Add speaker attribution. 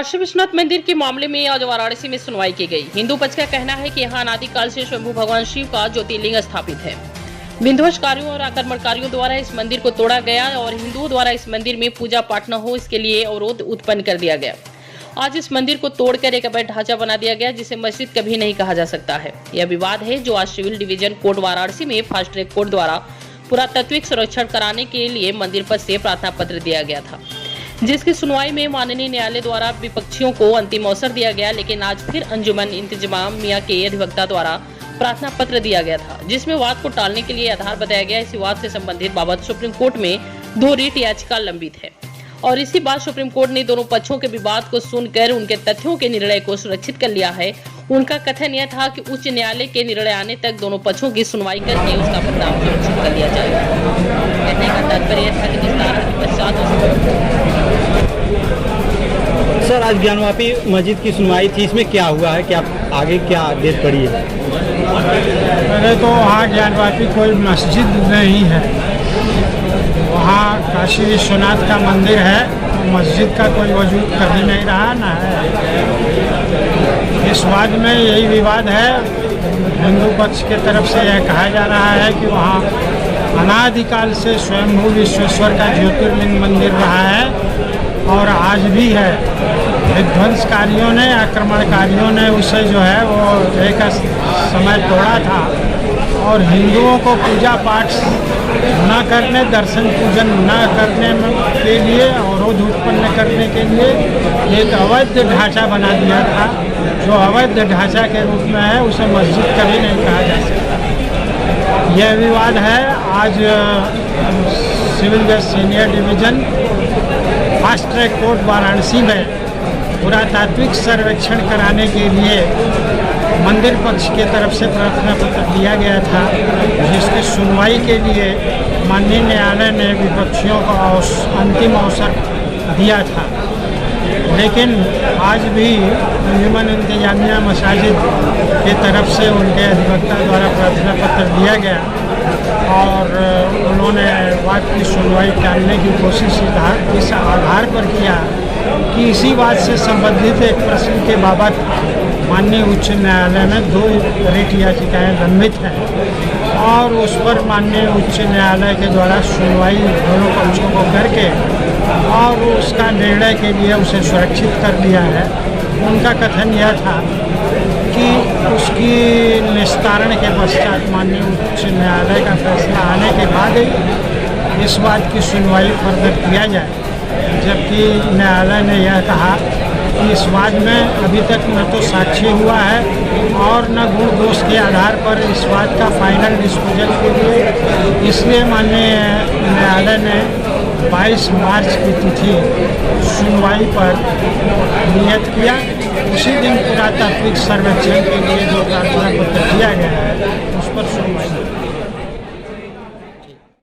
Speaker 1: काशी विश्वनाथ मंदिर के मामले में आज वाराणसी में सुनवाई की गई। हिंदू पक्ष का कहना है कि यहाँ अनादिकाल से स्वयंभू भगवान शिव का ज्योतिर्लिंग स्थापित है। विध्वंसकारियों और आक्रमणकारियों द्वारा इस मंदिर को तोड़ा गया और हिंदुओं द्वारा इस मंदिर में पूजा पाठ न हो इसके लिए अवरोध उत्पन्न कर दिया गया। आज इस मंदिर को तोड़कर एक अवैध ढांचा बना दिया गया जिसे मस्जिद कभी नहीं कहा जा सकता है। यह विवाद है जो आज सिविल डिवीजन कोर्ट वाराणसी में फास्ट ट्रैक कोर्ट द्वारा पुरातात्विक संरक्षण कराने के लिए मंदिर पद से प्रार्थना पत्र दिया गया था, जिसकी सुनवाई में माननीय न्यायालय द्वारा विपक्षियों को अंतिम अवसर दिया गया। लेकिन आज फिर अंजुमन इंतजामिया के अधिवक्ता द्वारा प्रार्थना पत्र दिया गया था, जिसमें वाद को टालने के लिए आधार बताया गया। इसी वाद से संबंधित बाबत सुप्रीम कोर्ट में 2 रिट याचिका लंबित है और इसी बात सुप्रीम कोर्ट ने दोनों पक्षों के विवाद को सुनकर उनके तथ्यों के निर्णय को सुरक्षित कर लिया है। उनका कथन यह था कि उच्च न्यायालय के निर्णय आने तक दोनों पक्षों की सुनवाई करके उसका परिणाम सुरक्षित कर लिया जाएगा। कहने का तात्पर्य था कि विस्तार के पश्चात
Speaker 2: सर, आज ज्ञानवापी मस्जिद की सुनवाई थी, इसमें क्या हुआ है, क्या आगे क्या आदेश पड़ी है?
Speaker 3: पहले तो वहाँ ज्ञानवापी कोई मस्जिद नहीं है, वहाँ काशी विश्वनाथ का मंदिर है। मस्जिद का कोई वजूद कभी नहीं रहा ना है। इस वाद में यही विवाद है। हिंदू पक्ष के तरफ से यह कहा जा रहा है कि वहाँ अनादिकाल से स्वयंभू विश्वेश्वर का ज्योतिर्लिंग मंदिर रहा है और आज भी है। विध्वंसकारियों ने, आक्रमणकारियों ने उसे जो है वो एक समय तोड़ा था और हिंदुओं को पूजा पाठ न करने, दर्शन पूजन न करने के लिए, अवरोध उत्पन्न करने के लिए एक अवैध ढांचा बना दिया था, जो अवैध ढांचा के रूप में है। उसे मस्जिद कभी नहीं कहा जा सकता। यह विवाद है। आज सिविल जज senior division fast track court Varanasi में पुरातात्विक सर्वेक्षण कराने के लिए मंदिर पक्ष के तरफ से प्रार्थना पत्र दिया गया था, जिसकी सुनवाई के लिए माननीय न्यायालय ने विपक्षियों को अंतिम अवसर दिया था। लेकिन आज भी अंजुमन इंतजामिया मसाजिद की तरफ से उनके अधिवक्ता द्वारा प्रार्थना पत्र दिया गया और उन्होंने वाद की सुनवाई टालने की कोशिश इस आधार पर किया कि इसी बात से संबंधित एक प्रश्न के बाबत माननीय उच्च न्यायालय में 2 रिट याचिकाएँ लंबित हैं और उस पर माननीय उच्च न्यायालय के द्वारा सुनवाई दोनों पक्षों को करके और उसका निर्णय के लिए उसे सुरक्षित कर दिया है। उनका कथन यह था कि उसकी निस्तारण के पश्चात माननीय उच्च न्यायालय का फैसला आने के बाद ही इस बात की सुनवाई फर्दर किया जाए। जबकि न्यायालय ने यह कहा कि इस वाद में अभी तक न तो साक्षी हुआ है और न गुण दोष के आधार पर इस वाद का फाइनल डिस्पोजल के लिए, इसलिए माननीय न्यायालय ने 22 मार्च की तिथि सुनवाई पर नियत किया। उसी दिन पुरातात्विक सर्वेक्षण के लिए जो प्रार्थना पत्र दिया गया है उस पर सुनवाई